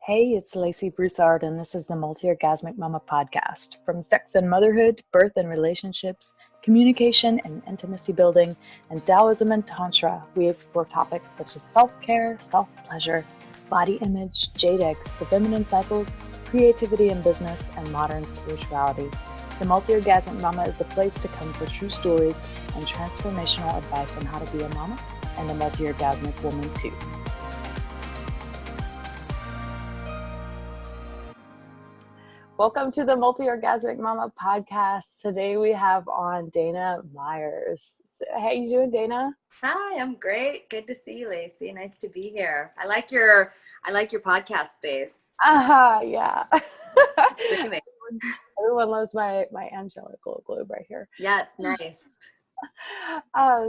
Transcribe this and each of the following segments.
Hey, it's Lacey Broussard, and this is the MultiOrgasmic Mama podcast. From sex and motherhood, birth and relationships, communication and intimacy building, and Taoism and Tantra, we explore topics such as self-care, self-pleasure, body image, jade eggs, the feminine cycles, creativity in business, and modern spirituality. The MultiOrgasmic Mama is a place to come for true stories and transformational advice on how to be a mama and a multi-orgasmic woman too. Welcome to the MultiOrgasmic Mama podcast. Today we have on Dana Myers. How you doing, Dana? Hi, I'm great. Good to see you, Lacey. Nice to be here. I like your podcast space. Yeah. Really Everyone loves my angelic little globe right here. Yeah, it's nice.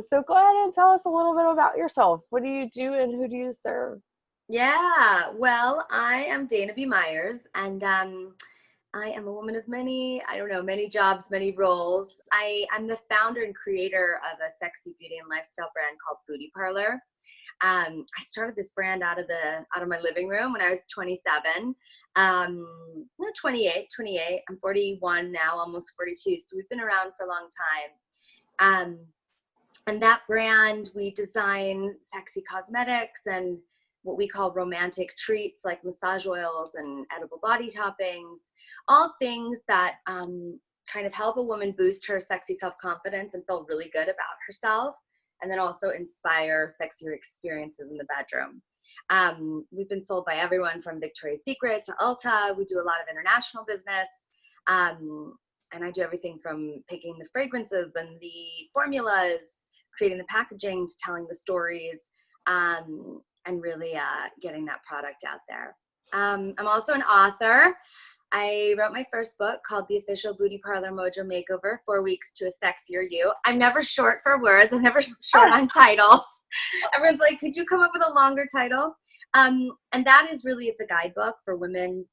So go ahead and tell us a little bit about yourself. What do you do and who do you serve? Yeah, well, I am Dana B. Myers, and I am a woman of many jobs, many roles. I'm the founder and creator of a sexy beauty and lifestyle brand called Parlor. I started this brand out of my living room when I was 27. No, 28. I'm 41 now, almost 42. So we've been around for a long time. And that brand, we design sexy cosmetics and what we call romantic treats like massage oils and edible body toppings, all things that kind of help a woman boost her sexy self-confidence and feel really good about herself, and then also inspire sexier experiences in the bedroom. We've been sold by everyone from Victoria's Secret to Ulta. We do a lot of international business. And I do everything from picking the fragrances and the formulas, creating the packaging, to telling the stories, and really getting that product out there. I'm also an author. I wrote my first book called The Official Booty Parlor Mojo Makeover, 4 Weeks to a Sexier You. I'm never short for words. I'm never short on titles. Everyone's like, could you come up with a longer title? And that is really, it's a guidebook for women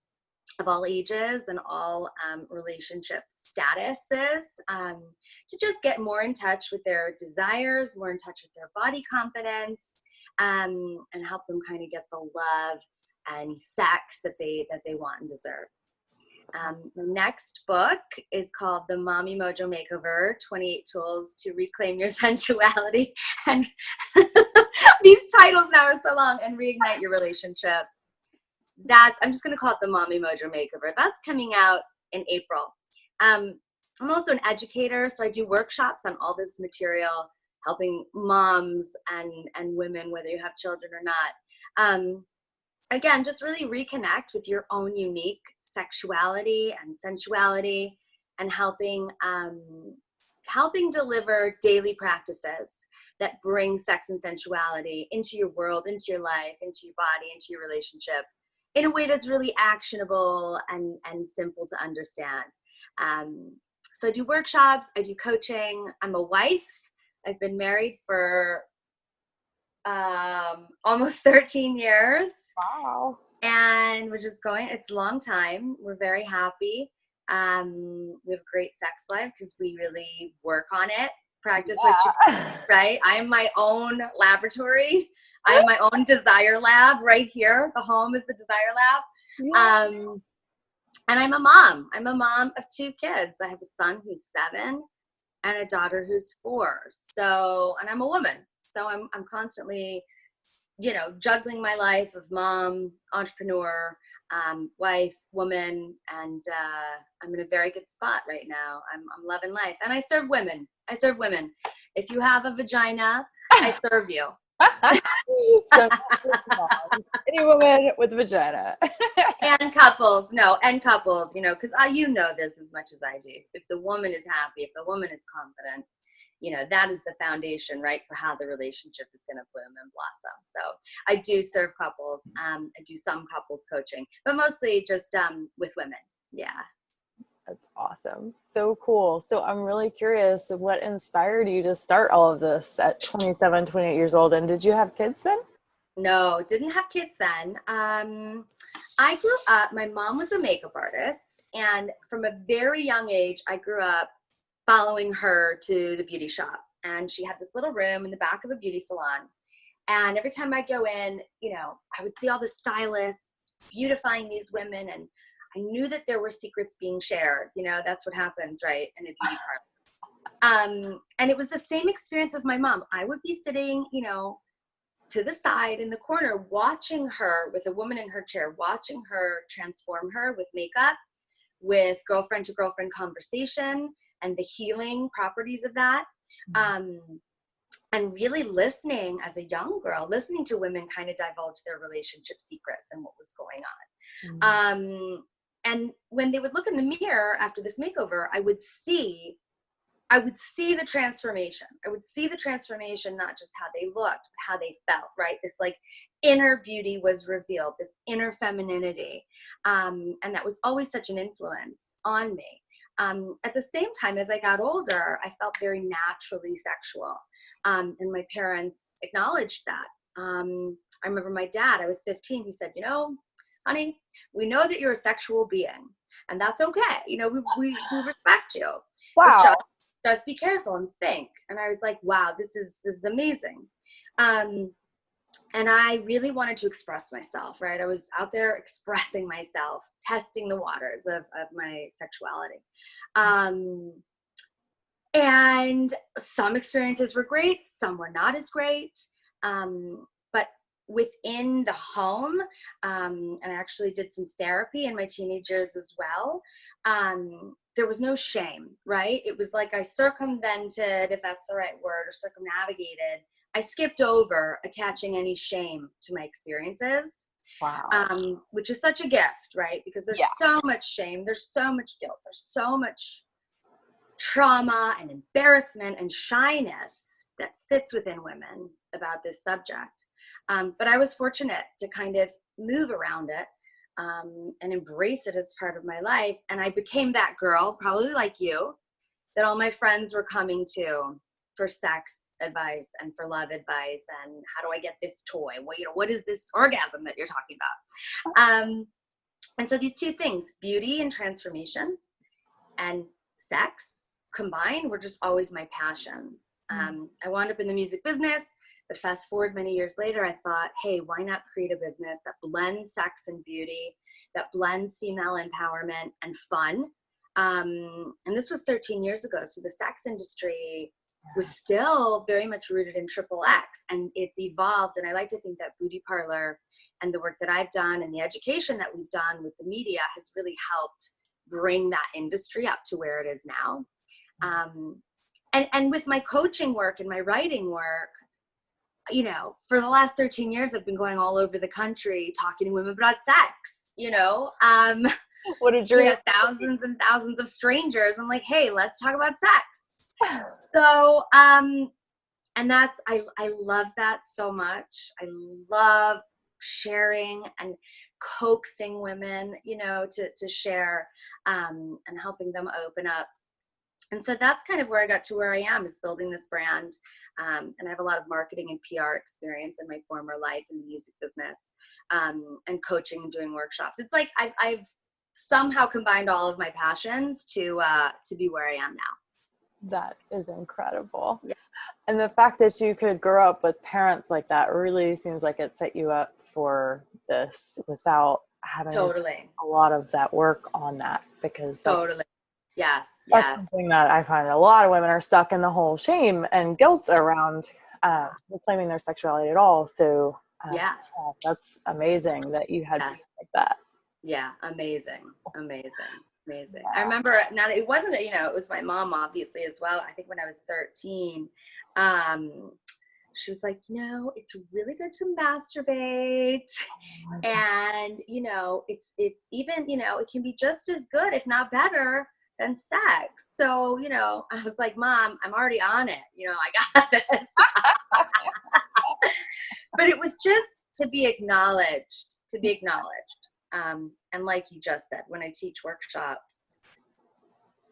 of all ages and all relationship statuses, to just get more in touch with their desires, more in touch with their body confidence, and help them kind of get the love and sex that they want and deserve. The next book is called The Mommy Mojo Makeover, 28 Tools to Reclaim Your Sensuality. And these titles now are so long. And Reignite Your Relationship. I'm just going to call it The Mommy Mojo Makeover. That's coming out in April. I'm also an educator, so I do workshops on all this material, helping moms and women, whether you have children or not. Again, just really reconnect with your own unique sexuality and sensuality, and helping deliver daily practices that bring sex and sensuality into your world, into your life, into your body, into your relationship in a way that's really actionable and simple to understand. So I do workshops, I do coaching. I'm a wife. I've been married for almost 13 years. Wow. And it's a long time. We're very happy. We have a great sex life because we really work on it. Practice what you preach, right? I am my own laboratory. I am my own desire lab right here. The home is the desire lab. Yeah. And I'm a mom. I'm a mom of 2 kids. I have a son who's 7 and a daughter who's 4. And I'm a woman. So I'm constantly, juggling my life of mom, entrepreneur, wife, woman, and I'm in a very good spot right now. I'm loving life, and I serve women. If you have a vagina, I serve you. So, any woman with a vagina. and couples, because you know this as much as I do. If the woman is happy, if the woman is confident, that is the foundation, right, for how the relationship is going to bloom and blossom. So I do serve couples. I do some couples coaching, but mostly just with women. Yeah. That's awesome. So cool. So I'm really curious, what inspired you to start all of this at 27, 28 years old? And did you have kids then? No, didn't have kids then. I grew up, my mom was a makeup artist, and from a very young age, I grew up following her to the beauty shop. And she had this little room in the back of a beauty salon. And every time I go in, I would see all the stylists beautifying these women, and I knew that there were secrets being shared. You know, that's what happens, right, in a beauty parlor. And it was the same experience with my mom. I would be sitting, you know, to the side in the corner, watching her with a woman in her chair, watching her transform her with makeup, with girlfriend to girlfriend conversation and the healing properties of that. And really listening as a young girl, listening to women kind of divulge their relationship secrets and what was going on. And when they would look in the mirror after this makeover, I would see the transformation. I would see the transformation, not just how they looked, but how they felt, right? This like inner beauty was revealed, this inner femininity. And that was always such an influence on me. At the same time, as I got older, I felt very naturally sexual. And my parents acknowledged that. I remember my dad, I was 15, he said, you know, honey, we know that you're a sexual being, and that's okay. You know, we respect you. Wow. But just be careful and think. And I was like, wow, this is amazing. And I really wanted to express myself, right? I was out there expressing myself, testing the waters of my sexuality. And some experiences were great, some were not as great. But within the home, and I actually did some therapy in my teenage years as well, there was no shame, right? It was like I circumvented, if that's the right word, or circumnavigated. I skipped over attaching any shame to my experiences. Wow. Which is such a gift, right? Because there's so much shame, there's so much guilt, there's so much trauma and embarrassment and shyness that sits within women about this subject. But I was fortunate to kind of move around it and embrace it as part of my life. And I became that girl, probably like you, that all my friends were coming to for sex advice and for love advice. And how do I get this toy? Well, you know, what is this orgasm that you're talking about? And so these two things, beauty and transformation and sex combined, were just always my passions. I wound up in the music business, but fast forward many years later, I thought, hey, why not create a business that blends sex and beauty, that blends female empowerment and fun? And this was 13 years ago. So the sex industry was still very much rooted in triple X, and it's evolved. And I like to think that Booty Parlor and the work that I've done and the education that we've done with the media has really helped bring that industry up to where it is now. And with my coaching work and my writing work, you know, for the last 13 years, I've been going all over the country talking to women about sex, you know, What a dream. Thousands and thousands of strangers. I'm like, hey, let's talk about sex. So, and that's, I love that so much. I love sharing and coaxing women, you know, to share, and helping them open up. And so that's kind of where I got to where I am, is building this brand. And I have a lot of marketing and PR experience in my former life in the music business, and coaching and doing workshops. It's like I've somehow combined all of my passions to be where I am now. That is incredible. Yeah. And the fact that you could grow up with parents like that really seems like it set you up for this without having a lot of that work on that, because Yes. That's something that I find a lot of women are stuck in, the whole shame and guilt around reclaiming their sexuality at all. So that's amazing that you had people like that. Yeah, amazing. Yeah. I remember, now it wasn't, you know, it was my mom obviously as well. I think when I was 13, she was like, you know, it's really good to masturbate, and you know, it's even, you know, it can be just as good, if not better, than sex. So, you know, I was like, Mom, I'm already on it. You know, I got this. But it was just to be acknowledged. And like you just said, when I teach workshops,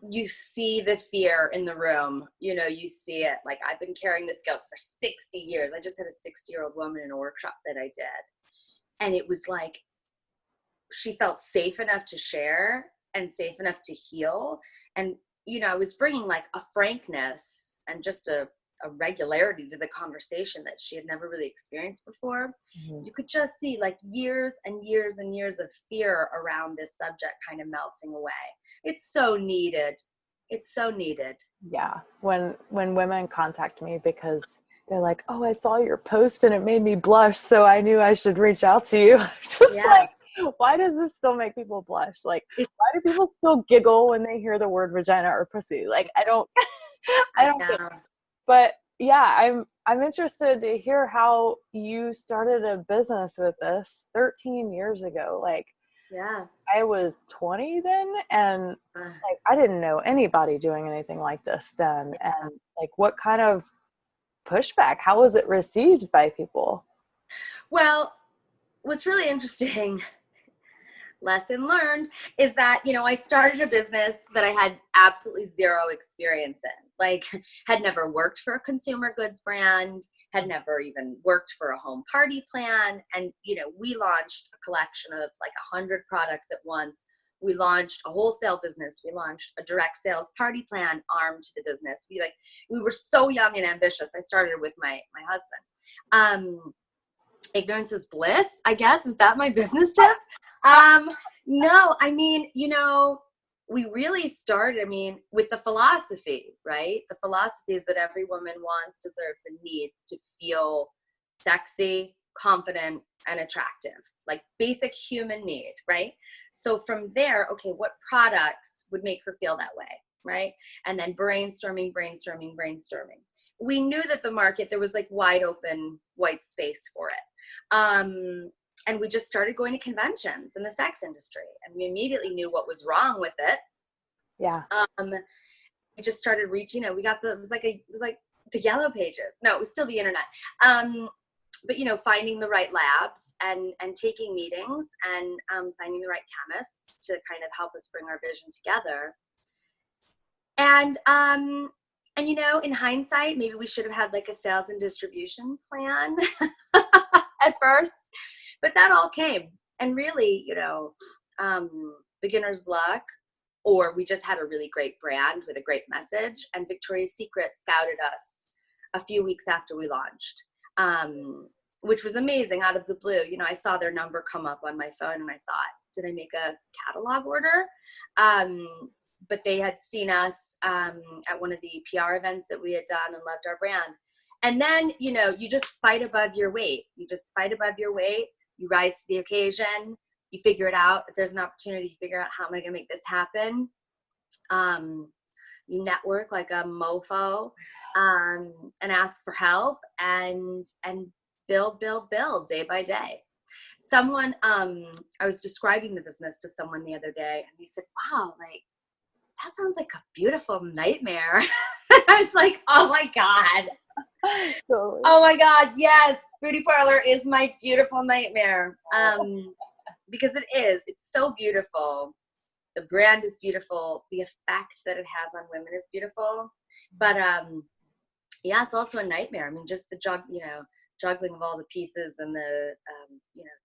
you see the fear in the room. You know, you see it. Like, I've been carrying this guilt for 60 years. I just had a 60-year-old woman in a workshop that I did. And it was like, she felt safe enough to share and safe enough to heal. And, you know, I was bringing like a frankness and just a a regularity to the conversation that she had never really experienced before. You could just see like years and years and years of fear around this subject kind of melting away. It's so needed. It's so needed. Yeah. When women contact me because they're like, oh, I saw your post and it made me blush, so I knew I should reach out to you. Just like, why does this still make people blush? Like, why do people still giggle when they hear the word vagina or pussy? Like, I don't get it. But yeah, I'm interested to hear how you started a business with this 13 years ago. Like, yeah, I was 20 then, and like I didn't know anybody doing anything like this then. And like, what kind of pushback? How was it received by people? Well, what's really interesting, lesson learned, is that, you know, I started a business that I had absolutely zero experience in. Like, had never worked for a consumer goods brand, had never even worked for a home party plan. And, you know, we launched a collection of like 100 products at once. We launched a wholesale business. We launched a direct sales party plan arm to the business. We were so young and ambitious. I started with my husband. Ignorance is bliss, I guess. Is that my business tip? No, I mean, you know, we really started, I mean, with the philosophy, right? The philosophy is that every woman wants, deserves, and needs to feel sexy, confident, and attractive, like basic human need, right? So from there, okay, what products would make her feel that way, right? And then brainstorming. We knew that the market, there was like wide open white space for it. And we just started going to conventions in the sex industry, and we immediately knew what was wrong with it. Yeah. We just started reaching, you know, it was like the yellow pages. No, it was still the internet. But, you know, finding the right labs and taking meetings and finding the right chemists to kind of help us bring our vision together. And, you know, in hindsight, maybe we should have had like a sales and distribution plan at first, but that all came. And really, you know, beginner's luck, or we just had a really great brand with a great message. And Victoria's Secret scouted us a few weeks after we launched, which was amazing out of the blue. You know, I saw their number come up on my phone and I thought, did I make a catalog order? But they had seen us at one of the PR events that we had done and loved our brand. And then, you know, you just fight above your weight. You rise to the occasion. You figure it out. If there's an opportunity, you figure out how am I going to make this happen. You network like a mofo and ask for help and build day by day. Someone, I was describing the business to someone the other day, and they said, wow, like, that sounds like a beautiful nightmare. I was like, oh my God. Totally. Oh my God. Yes. Beauty Parlor is my beautiful nightmare. Because it is, it's so beautiful. The brand is beautiful. The effect that it has on women is beautiful. But yeah, it's also a nightmare. I mean, just the juggling of all the pieces and the,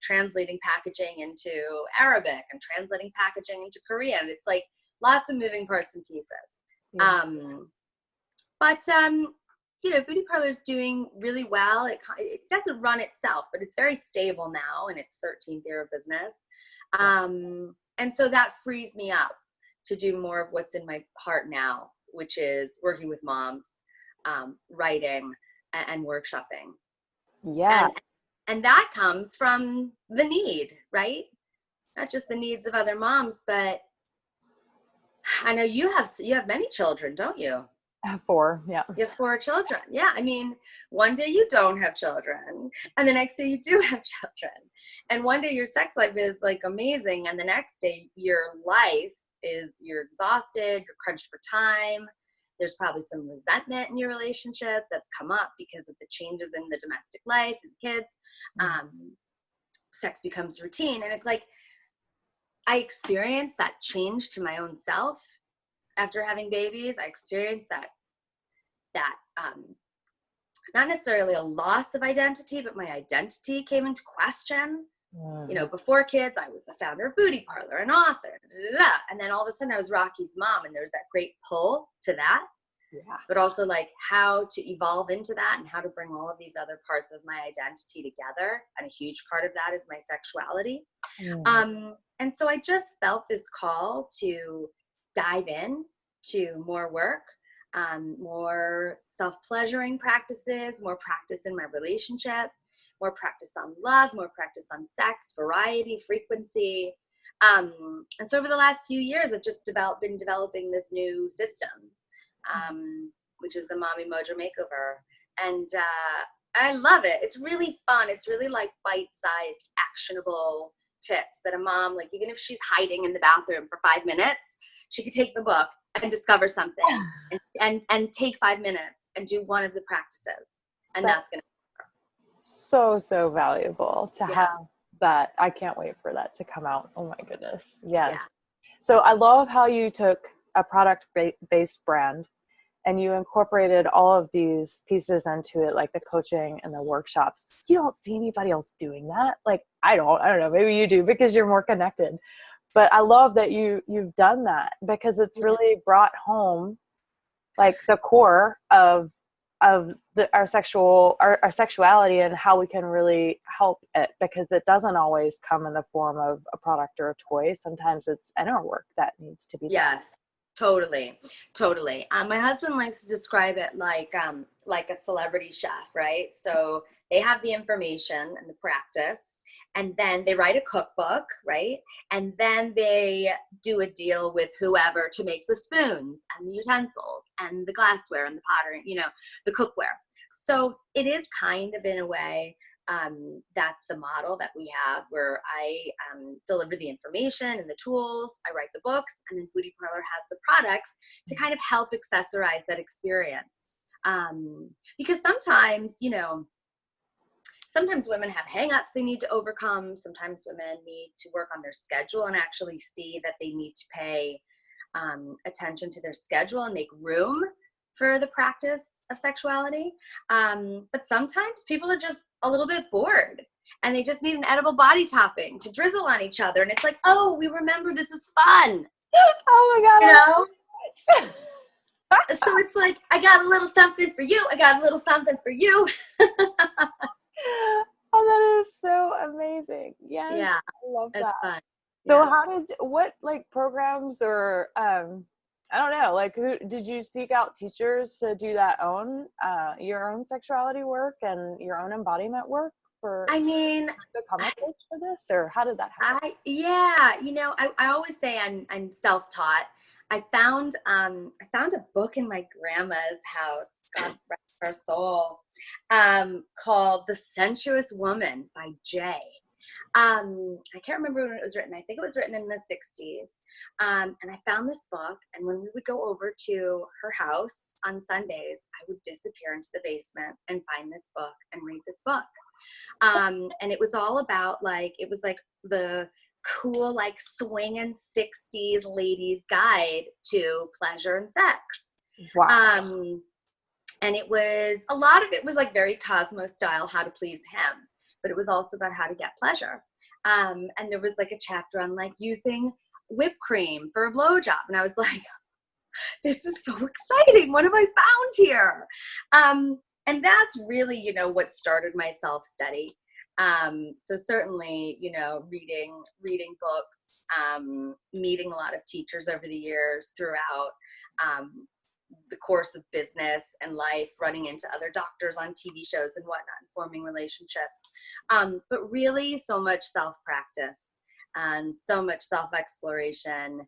translating packaging into Arabic and translating packaging into Korean. It's like lots of moving parts and pieces. Yeah. Beauty Parlor is doing really well. It doesn't run itself, but it's very stable now in its 13th year of business. And so that frees me up to do more of what's in my heart now, which is working with moms, writing and workshopping. Yeah. And that comes from the need, right? Not just the needs of other moms, but I know you have many children, don't you? I have 4. Yeah. You have 4 children. Yeah. I mean, one day you don't have children and the next day you do have children. And one day your sex life is like amazing. And the next day your life is, you're exhausted, you're crunched for time. There's probably some resentment in your relationship that's come up because of the changes in the domestic life and kids. Sex becomes routine. And it's like, I experienced that change to my own self after having babies. I experienced that not necessarily a loss of identity, but my identity came into question. You know, before kids, I was the founder of Beauty Parlor, an author, and then all of a sudden I was Rocky's mom, and there was that great pull to that. Yeah. but also like how to evolve into that and how to bring all of these other parts of my identity together. And a huge part of that is my sexuality. And so I just felt this call to dive in to more work, more self-pleasuring practices, more practice in my relationship, more practice on love, more practice on sex, variety, frequency. And so over the last few years, I've just been developing this new system, which is the Mommy Mojo Makeover. And I love it. It's really fun. It's really like bite-sized, actionable tips that a mom, like even if she's hiding in the bathroom for 5 minutes, she could take the book and discover something and take 5 minutes and do one of the practices. And that's going to so valuable to have that. I can't wait for that to come out. Oh my goodness. Yes. Yeah. So I love how you took a product-based brand and you incorporated all of these pieces into it, like the coaching and the workshops. You don't see anybody else doing that. Like, I don't know, maybe you do because you're more connected. But I love that you've done that because it's really brought home like the core of our sexuality and how we can really help it, because it doesn't always come in the form of a product or a toy. Sometimes it's inner work that needs to be done. Yes. Totally. My husband likes to describe it like a celebrity chef, right? So they have the information and the practice, and then they write a cookbook, right? And then they do a deal with whoever to make the spoons and the utensils and the glassware and the pottery, the cookware. So it is kind of in a way, that's the model that we have, where I deliver the information and the tools, I write the books, and then Booty Parlor has the products to kind of help accessorize that experience. Because sometimes, sometimes women have hangups they need to overcome. Sometimes women need to work on their schedule and actually see that they need to pay attention to their schedule and make room for the practice of sexuality. But sometimes people are just a little bit bored and they just need an edible body topping to drizzle on each other. And it's like, oh, we remember this is fun. Oh my God. So it's like, I got a little something for you. I got a little something for you. Oh, that is so amazing. Yes, yeah, I love that. It's fun. So what like programs or I don't know, like who did you seek out teachers to do that your own sexuality work and your own embodiment work for become a coach for this, or how did that happen? I always say I'm self-taught. I found a book in my grandma's house, God rest her soul, called The Sensuous Woman by Jay. I can't remember when it was written. I think it was written in the 60s. And I found this book, and when we would go over to her house on Sundays, I would disappear into the basement and find this book and read this book. And it was all about it was like the cool, swinging 60s ladies guide to pleasure and sex. Wow. And a lot of it was very Cosmo style, how to please him. But it was also about how to get pleasure. And there was a chapter on using whipped cream for a blowjob. And I was like, this is so exciting. What have I found here? And that's really, what started my self-study. So certainly, reading books, meeting a lot of teachers over the years throughout the course of business and life, running into other doctors on TV shows and whatnot, and forming relationships. But really so much self-practice and so much self-exploration.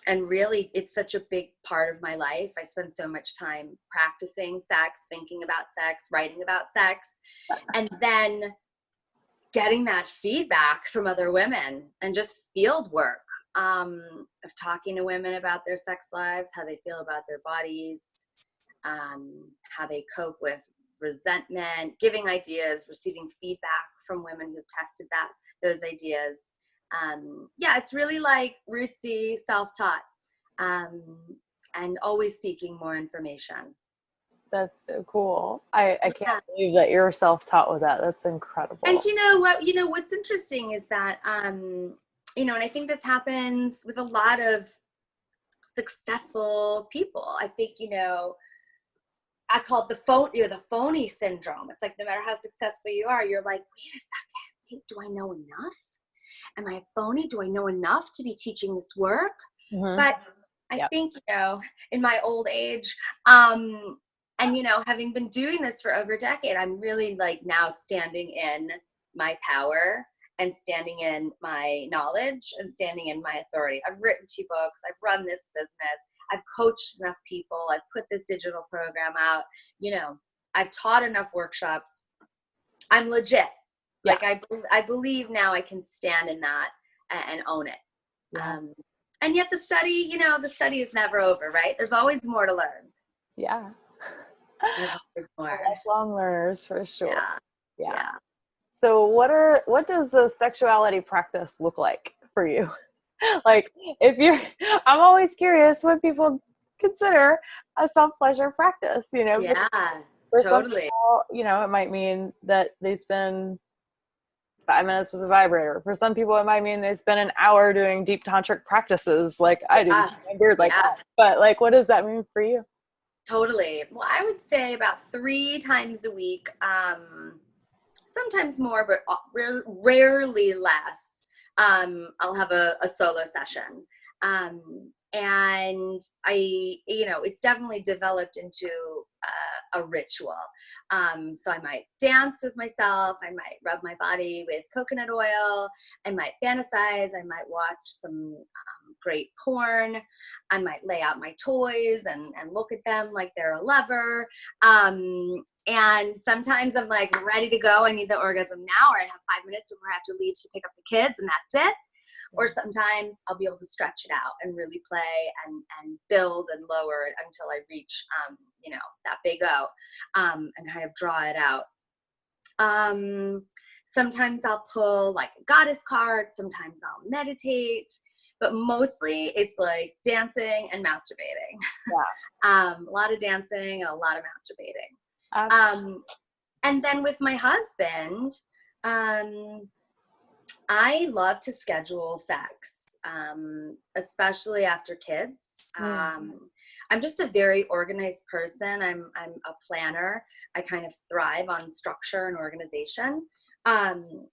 And really, it's such a big part of my life. I spend so much time practicing sex, thinking about sex, writing about sex, and then getting that feedback from other women and just field work of talking to women about their sex lives, how they feel about their bodies, how they cope with resentment, giving ideas, receiving feedback from women who've tested those ideas. It's really rootsy, self-taught, and always seeking more information. That's so cool. I can't believe that you're self-taught with that. That's incredible. And what's interesting is that, and I think this happens with a lot of successful people. I think, I call it the phony syndrome. It's like, no matter how successful you are, you're like, wait a second, hey, do I know enough? Am I a phony? Do I know enough to be teaching this work? Mm-hmm. But I think, in my old age, and, having been doing this for over a decade, I'm really like now standing in my power and standing in my knowledge and standing in my authority. I've written 2 books. I've run this business. I've coached enough people. I've put this digital program out. I've taught enough workshops. I'm legit. Yeah. Like I believe now I can stand in that and own it. Yeah. And yet the study is never over, right? There's always more to learn. Yeah. There's always more. Lifelong learners for sure. Yeah. So what does the sexuality practice look like for you? Like I'm always curious what people consider a self-pleasure practice, Yeah, for totally. some people, it might mean that they spend 5 minutes with a vibrator. For some people, it might mean they spend an hour doing deep tantric practices like I do. Weird like that. But like, what does that mean for you? Totally. Well, I would say about 3 times a week, sometimes more, but rarely less. I'll have a solo session. And it's definitely developed into a ritual. So I might dance with myself. I might rub my body with coconut oil. I might fantasize. I might watch some great porn. I might lay out my toys and look at them like they're a lover. And sometimes I'm like ready to go. I need the orgasm now, or I have 5 minutes before I have to leave to pick up the kids, and that's it. Or sometimes I'll be able to stretch it out and really play and build and lower it until I reach, that big O, and kind of draw it out. Sometimes I'll pull like a goddess card. Sometimes I'll meditate, but mostly it's like dancing and masturbating. Yeah. A lot of dancing and a lot of masturbating. And then with my husband, I love to schedule sex, especially after kids. I'm just a very organized person. I'm a planner. I kind of thrive on structure and organization. And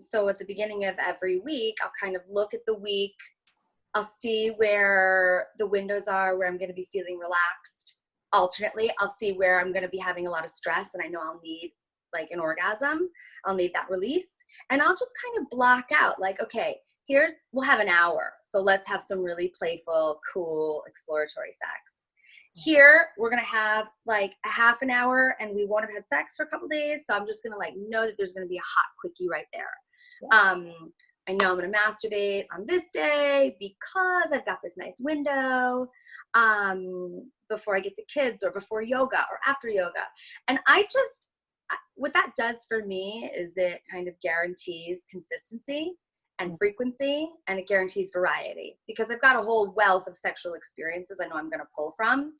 so at the beginning of every week, I'll kind of look at the week. I'll see where the windows are, where I'm going to be feeling relaxed. Alternately, I'll see where I'm going to be having a lot of stress and I know I'll need like an orgasm. I'll need that release. And I'll just kind of block out like, okay, we'll have an hour. So let's have some really playful, cool, exploratory sex. Here, we're going to have like a half an hour and we won't have had sex for a couple days. So I'm just going to like know that there's going to be a hot quickie right there. Yeah. I know I'm going to masturbate on this day because I've got this nice window before I get the kids or before yoga or after yoga. And what that does for me is it kind of guarantees consistency and frequency, and it guarantees variety because I've got a whole wealth of sexual experiences I know I'm going to pull from.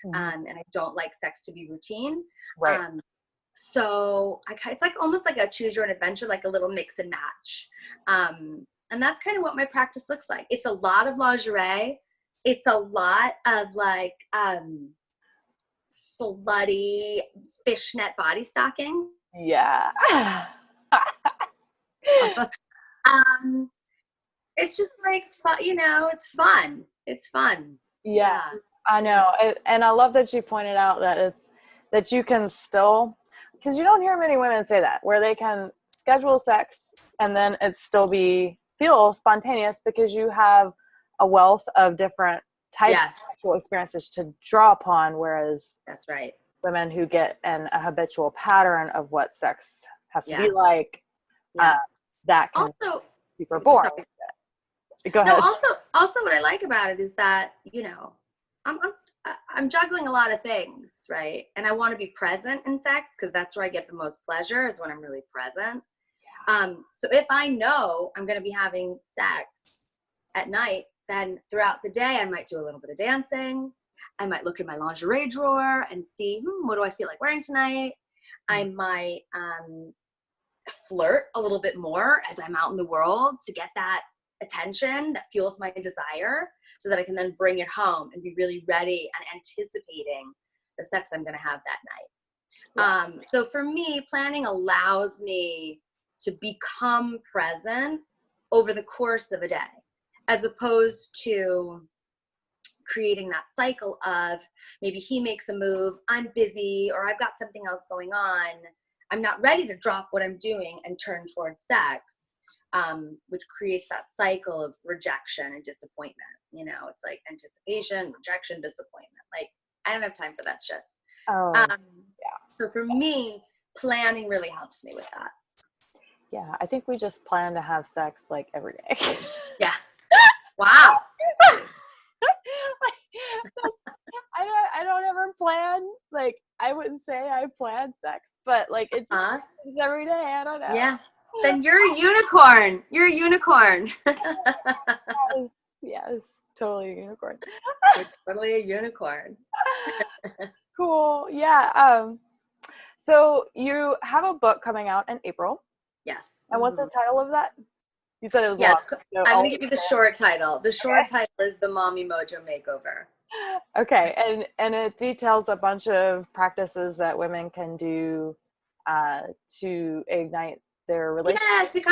And I don't like sex to be routine. Right. So it's like almost like a choose your own adventure, like a little mix and match. And that's kind of what my practice looks like. It's a lot of lingerie. It's a lot of like slutty fishnet body stocking. Yeah. It's just like fun, it's fun. It's fun. Yeah. I know. And I love that you pointed out that you can still, because you don't hear many women say that, where they can schedule sex and then it still feel spontaneous because you have a wealth of different types of sexual experiences to draw upon, whereas that's right. Women who get a habitual pattern of what sex has to be like, that can also be super boring. Go ahead. No, also what I like about it is that, I'm juggling a lot of things, right? And I want to be present in sex because that's where I get the most pleasure, is when I'm really present. Yeah. So if I know I'm going to be having sex at night, then throughout the day, I might do a little bit of dancing. I might look in my lingerie drawer and see, what do I feel like wearing tonight? I might flirt a little bit more as I'm out in the world to get that attention that fuels my desire so that I can then bring it home and be really ready and anticipating the sex I'm going to have that night. Yeah. So for me, planning allows me to become present over the course of a day, as opposed to creating that cycle of maybe he makes a move, I'm busy, or I've got something else going on. I'm not ready to drop what I'm doing and turn towards sex, which creates that cycle of rejection and disappointment. You know, it's like anticipation, rejection, disappointment. Like, I don't have time for that shit. Oh, yeah. So for me, planning really helps me with that. Yeah. I think we just plan to have sex like every day. Yeah. Wow. I don't ever plan, like, I wouldn't say I plan sex, but like it's just every day. I don't know. Yeah. Then you're a unicorn. You're a unicorn. Yes, totally a unicorn. You're totally a unicorn. Cool. Yeah. So you have a book coming out in April. Yes. And what's the title of that? You said it was long. So I'm going to give you the short title. The short title is The Mommy Mojo Makeover. Okay. And it details a bunch of practices that women can do to ignite their relationship.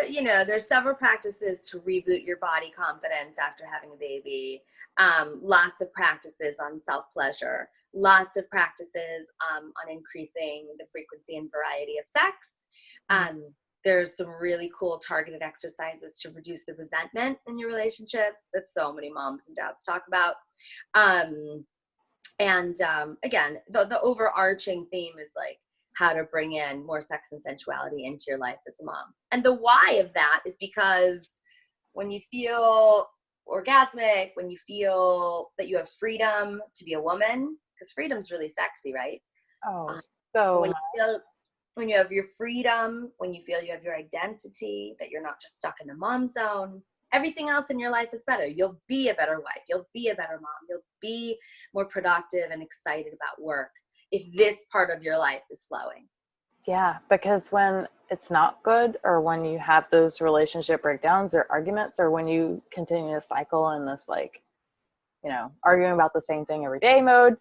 Yeah, there's several practices to reboot your body confidence after having a baby. Lots of practices on self-pleasure. Lots of practices on increasing the frequency and variety of sex. There's some really cool targeted exercises to reduce the resentment in your relationship that so many moms and dads talk about. Again, the overarching theme is like how to bring in more sex and sensuality into your life as a mom. And the why of that is because when you feel orgasmic, when you feel that you have freedom to be a woman, because freedom's really sexy, right? Oh, so when you have your freedom, when you feel you have your identity, that you're not just stuck in the mom zone, everything else in your life is better. You'll be a better wife. You'll be a better mom. You'll be more productive and excited about work if this part of your life is flowing. Yeah, because when it's not good, or when you have those relationship breakdowns or arguments, or when you continue to cycle in this, like, arguing about the same thing every day mode,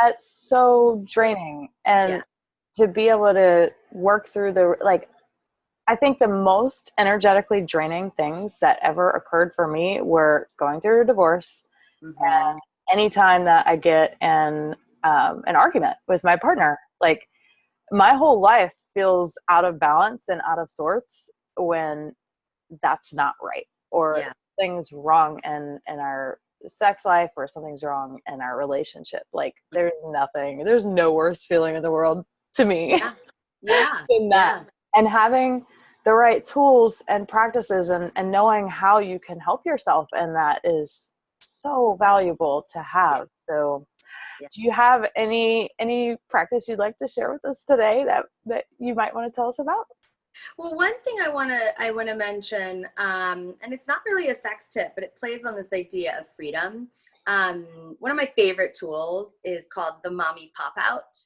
that's so draining. And to be able to work through I think the most energetically draining things that ever occurred for me were going through a divorce, and anytime that I get an argument with my partner. Like, my whole life feels out of balance and out of sorts when that's not right, or something's wrong in our sex life, or something's wrong in our relationship. Like, there's no worse feeling in the world to me than that. And having the right tools and practices and knowing how you can help yourself, and that is so valuable to have. So do you have any practice you'd like to share with us today that you might want to tell us about? Well, one thing I want to mention, and it's not really a sex tip, but it plays on this idea of freedom. One of my favorite tools is called the Mommy Pop Out.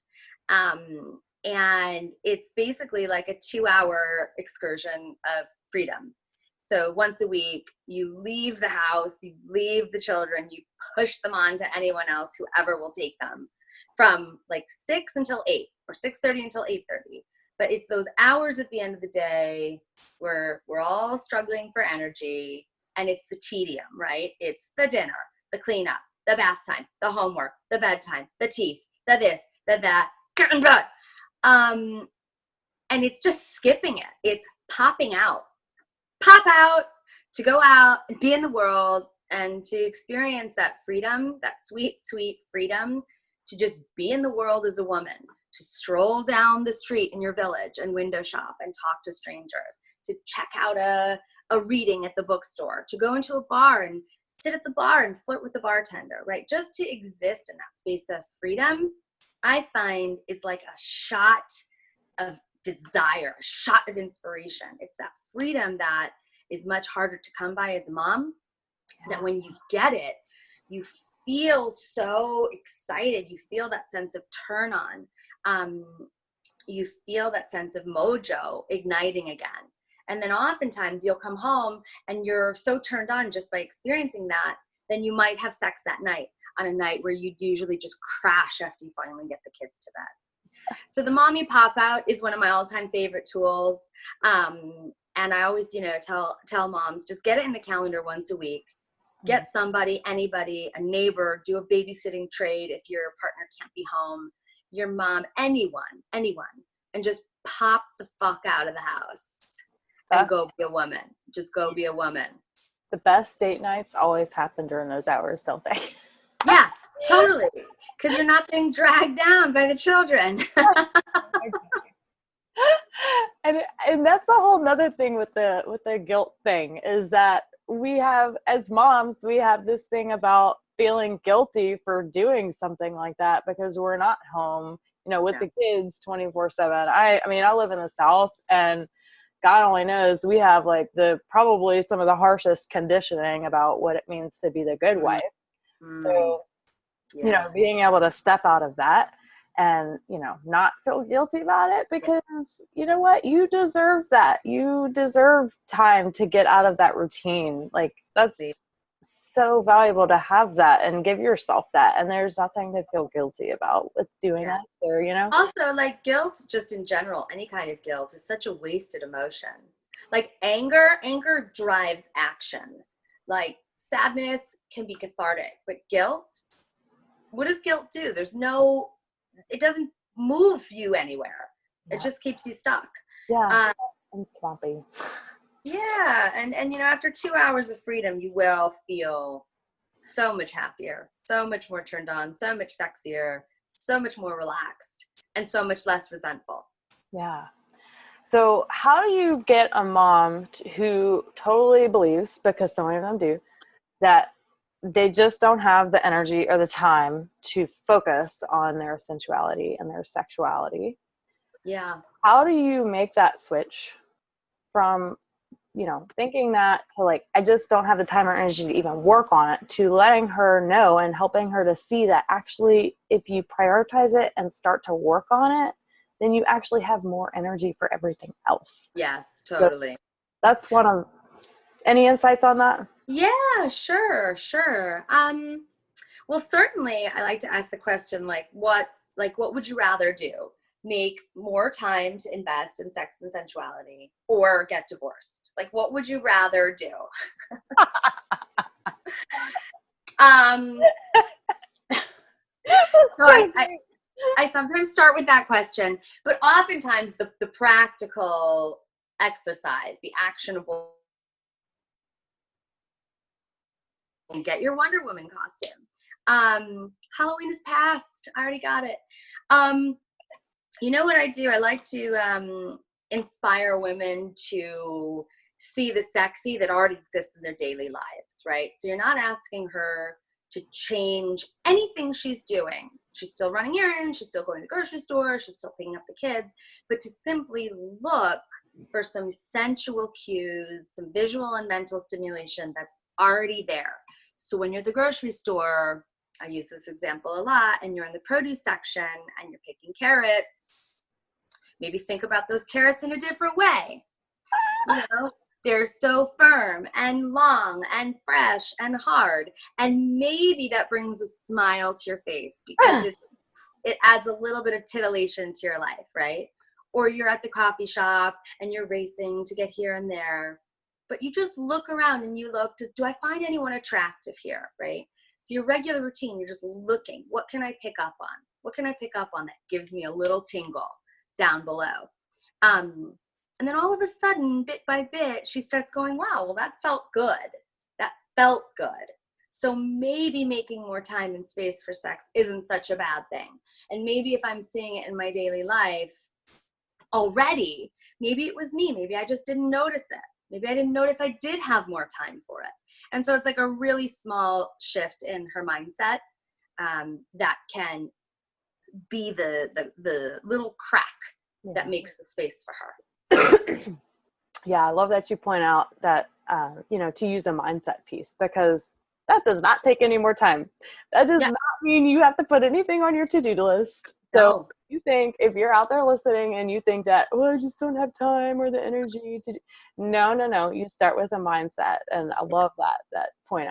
And it's basically like a 2-hour excursion of freedom. So once a week, you leave the house, you leave the children, you push them on to anyone else, whoever will take them, from like 6 until 8 or 6:30 until 8:30. But it's those hours at the end of the day where we're all struggling for energy, and it's the tedium, right? It's the dinner, the cleanup, the bath time, the homework, the bedtime, the teeth, the this, the that, and it's just skipping it. It's popping out. Pop out to go out and be in the world and to experience that freedom, that sweet, sweet freedom to just be in the world as a woman, to stroll down the street in your village and window shop and talk to strangers, to check out a reading at the bookstore, to go into a bar and sit at the bar and flirt with the bartender, right? Just to exist in that space of freedom, I find is like a shot of desire, a shot of inspiration. It's that freedom that is much harder to come by as a mom, that when you get it, you feel so excited. You feel that sense of turn on. You feel that sense of mojo igniting again. And then oftentimes you'll come home and you're so turned on just by experiencing that, then you might have sex that night on a night where you'd usually just crash after you finally get the kids to bed. So the mommy pop out is one of my all-time favorite tools. And I always, tell moms, just get it in the calendar once a week. Get somebody, anybody, a neighbor, do a babysitting trade if your partner can't be home, your mom, anyone, and just pop the fuck out of the house and go be a woman. Just go be a woman. The best date nights always happen during those hours, don't they? Yeah, totally. Because you're not being dragged down by the children. And that's a whole nother thing with the guilt thing, is that we have, as moms, we have this thing about feeling guilty for doing something like that because we're not home, with the kids 24/7. I mean, I live in the South, and God only knows we have like probably some of the harshest conditioning about what it means to be the good wife. So, being able to step out of that and, not feel guilty about it, because you know what? You deserve that. You deserve time to get out of that routine. Like, that's so valuable to have that and give yourself that. And there's nothing to feel guilty about with doing that there, Also, like, guilt, just in general, any kind of guilt is such a wasted emotion. Like anger drives action. Like sadness can be cathartic, but guilt, what does guilt do? It doesn't move you anywhere. It just keeps you stuck. Yeah, and swampy. Yeah, and after 2 hours of freedom, you will feel so much happier, so much more turned on, so much sexier, so much more relaxed, and so much less resentful. Yeah. So how do you get a mom who totally believes, because so many of them do, that they just don't have the energy or the time to focus on their sensuality and their sexuality? Yeah. How do you make that switch from, thinking that to like, I just don't have the time or energy to even work on it, to letting her know and helping her to see that actually, if you prioritize it and start to work on it, then you actually have more energy for everything else? Yes, totally. So that's any insights on that? Yeah, sure. Well, certainly I like to ask the question, what would you rather do? Make more time to invest in sex and sensuality, or get divorced? Like, what would you rather do? So I sometimes start with that question, but oftentimes the practical exercise, the actionable, get your Wonder Woman costume. Halloween is past. I already got it. You know what I do? I like to inspire women to see the sexy that already exists in their daily lives, right? So you're not asking her to change anything she's doing. She's still running errands, she's still going to the grocery store, she's still picking up the kids, but to simply look for some sensual cues, some visual and mental stimulation that's already there. So when you're at the grocery store, I use this example a lot, and you're in the produce section and you're picking carrots, maybe think about those carrots in a different way. They're so firm and long and fresh and hard. And maybe that brings a smile to your face because it adds a little bit of titillation to your life, right? Or you're at the coffee shop and you're racing to get here and there, but you just look around and you look, do I find anyone attractive here, right? So your regular routine, you're just looking, what can I pick up on? What can I pick up on that gives me a little tingle down below? And then all of a sudden, bit by bit, she starts going, wow, well, that felt good. That felt good. So maybe making more time and space for sex isn't such a bad thing. And maybe if I'm seeing it in my daily life already, maybe it was me. Maybe I just didn't notice it. Maybe I didn't notice I did have more time for it. And so it's like a really small shift in her mindset that can be the little crack that makes the space for her. Yeah, I love that you point out that, to use a mindset piece, because that does not take any more time. That does not mean you have to put anything on your to-do list. So you think, if you're out there listening and you think that, oh, I just don't have time or the energy to do, no, you start with a mindset. And I love that point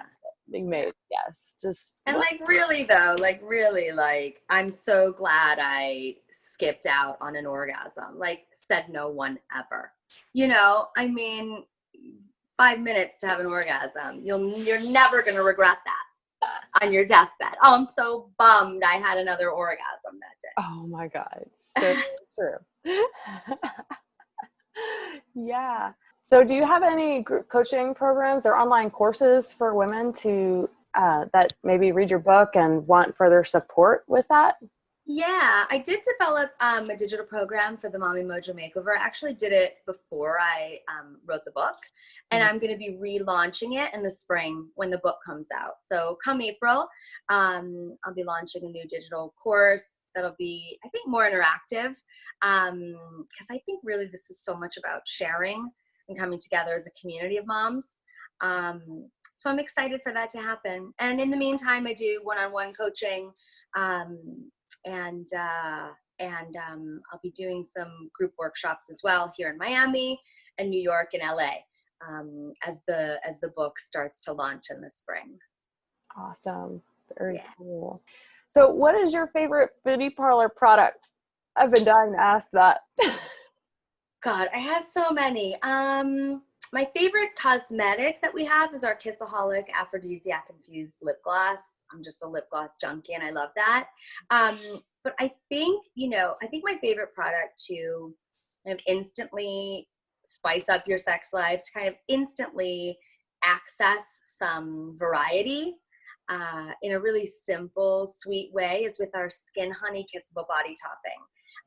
being made. Yes. Just, And like really though, like really, like I'm so glad I skipped out on an orgasm, like said no one ever, you know, I mean, 5 minutes to have an orgasm, you're never going to regret that on your deathbed. Oh, I'm so bummed I had another orgasm that day. oh my God. So true. Yeah. So do you have any group coaching programs or online courses for women to that maybe read your book and want further support with that? Yeah, I did develop a digital program for the Mommy Mojo Makeover. I actually did it before I wrote the book, and I'm going to be relaunching it in the spring when the book comes out. So come April, I'll be launching a new digital course that'll be, I think, more interactive, because I think really this is so much about sharing and coming together as a community of moms. So I'm excited for that to happen. And in the meantime, I do one-on-one coaching. And I'll be doing some group workshops as well here in Miami and New York and LA as the book starts to launch in the spring. Awesome. Very cool. So what is your favorite beauty parlor product? I've been dying to ask that. God, I have so many. My favorite cosmetic that we have is our Kissaholic Aphrodisiac Infused Lip Gloss. I'm just a lip gloss junkie and I love that. But I think my favorite product to kind of instantly spice up your sex life, to kind of instantly access some variety in a really simple, sweet way is with our Skin Honey Kissable Body Topping.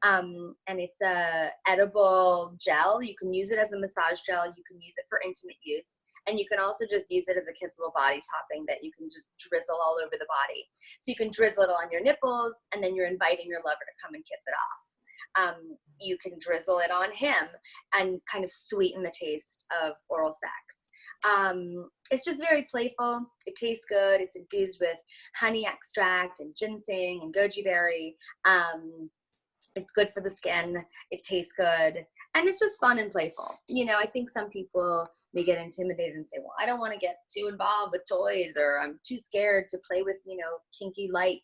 And it's a edible gel. You can use it as a massage gel. You can use it for intimate use. And you can also just use it as a kissable body topping that you can just drizzle all over the body. So you can drizzle it on your nipples, and then you're inviting your lover to come and kiss it off. You can drizzle it on him and kind of sweeten the taste of oral sex. It's just very playful. It tastes good. It's infused with honey extract and ginseng and goji berry. It's good for the skin. It tastes good. And it's just fun and playful. You know, I think some people may get intimidated and say, well, I don't want to get too involved with toys, or I'm too scared to play with, kinky light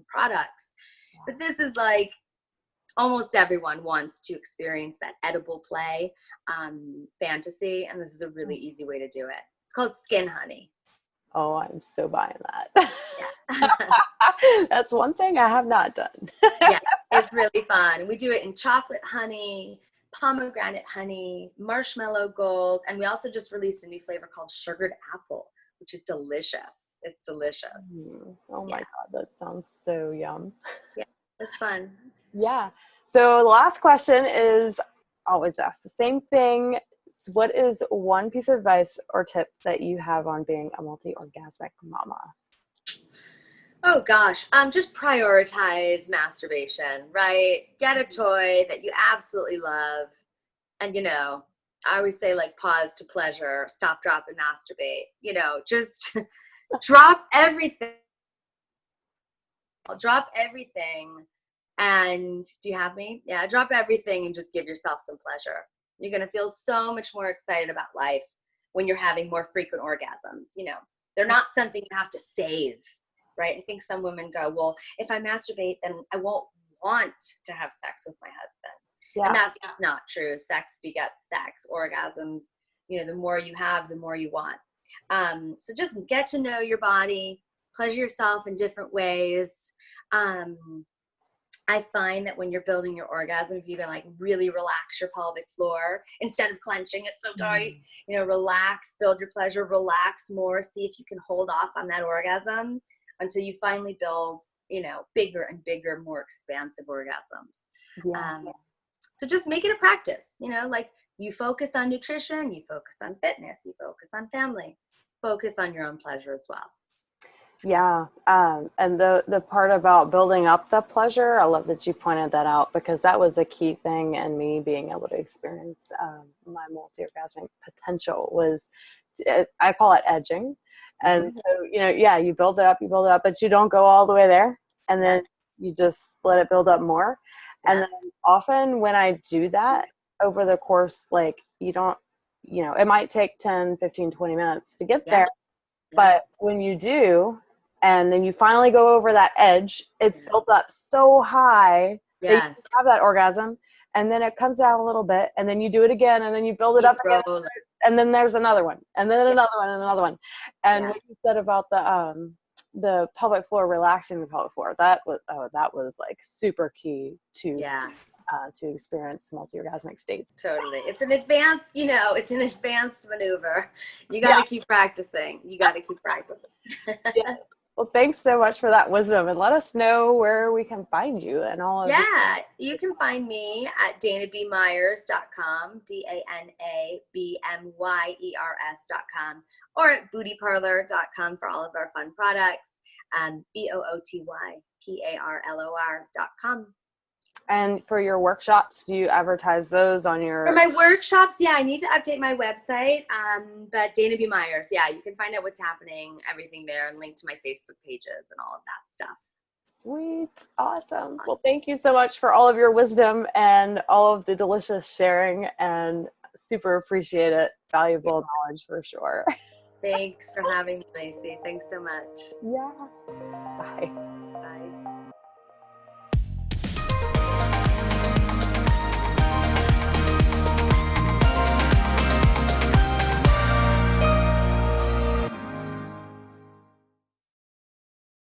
products. But this is like, almost everyone wants to experience that edible play fantasy. And this is a really easy way to do it. It's called Skin Honey. Oh, I'm so buying that. Yeah. That's one thing I have not done. Yeah, it's really fun. We do it in chocolate honey, pomegranate honey, marshmallow gold, and we also just released a new flavor called sugared apple, which is delicious. It's delicious. Oh my God, that sounds so yum. Yeah, it's fun. Yeah. So the last question is, always ask the same thing. What is one piece of advice or tip that you have on being a multi-orgasmic mama? Oh gosh, just prioritize masturbation, right? Get a toy that you absolutely love. And, I always say, like, pause to pleasure, stop, drop, and masturbate. Just drop everything. Drop everything. And do you have me? Yeah, drop everything and just give yourself some pleasure. You're going to feel so much more excited about life when you're having more frequent orgasms. They're not something you have to save, right? I think some women go, well, if I masturbate, then I won't want to have sex with my husband. Yeah. And that's just not true. Sex begets sex. Orgasms, the more you have, the more you want. So just get to know your body, pleasure yourself in different ways. I find that when you're building your orgasm, if you can like really relax your pelvic floor instead of clenching it so tight, relax, build your pleasure, relax more, see if you can hold off on that orgasm until you finally build, bigger and bigger, more expansive orgasms. Yeah. So just make it a practice, like you focus on nutrition, you focus on fitness, you focus on family, focus on your own pleasure as well. Yeah. And the part about building up the pleasure, I love that you pointed that out, because that was a key thing in me being able to experience my multi-orgasmic potential was, I call it edging. And so, you build it up, but you don't go all the way there. And then you just let it build up more. Yeah. And then often when I do that over the course, like you don't, it might take 10, 15, 20 minutes to get there. But when you do, and then you finally go over that edge, it's built up so high that you have that orgasm, and then it comes down a little bit, and then you do it again, and then you build it up again, and then there's another one, and then another one, and another one. And what you said about the pelvic floor, relaxing the pelvic floor, that was like super key to experience multi-orgasmic states. Totally. It's an advanced, maneuver. You got to keep practicing. Well, thanks so much for that wisdom, and let us know where we can find you and all of you can find me at danabmyers.com, DANABMYERS.com, or at bootyparlor.com for all of our fun products, BOOTYPARLOR.com. And for your workshops, do you advertise those on your... For my workshops, I need to update my website, but Dana B. Myers, you can find out what's happening, everything there, and link to my Facebook pages and all of that stuff. Sweet. Awesome. Well, thank you so much for all of your wisdom and all of the delicious sharing, and super appreciate it. Valuable knowledge for sure. Thanks for having me, Lacey. Thanks so much. Yeah. Bye. Bye.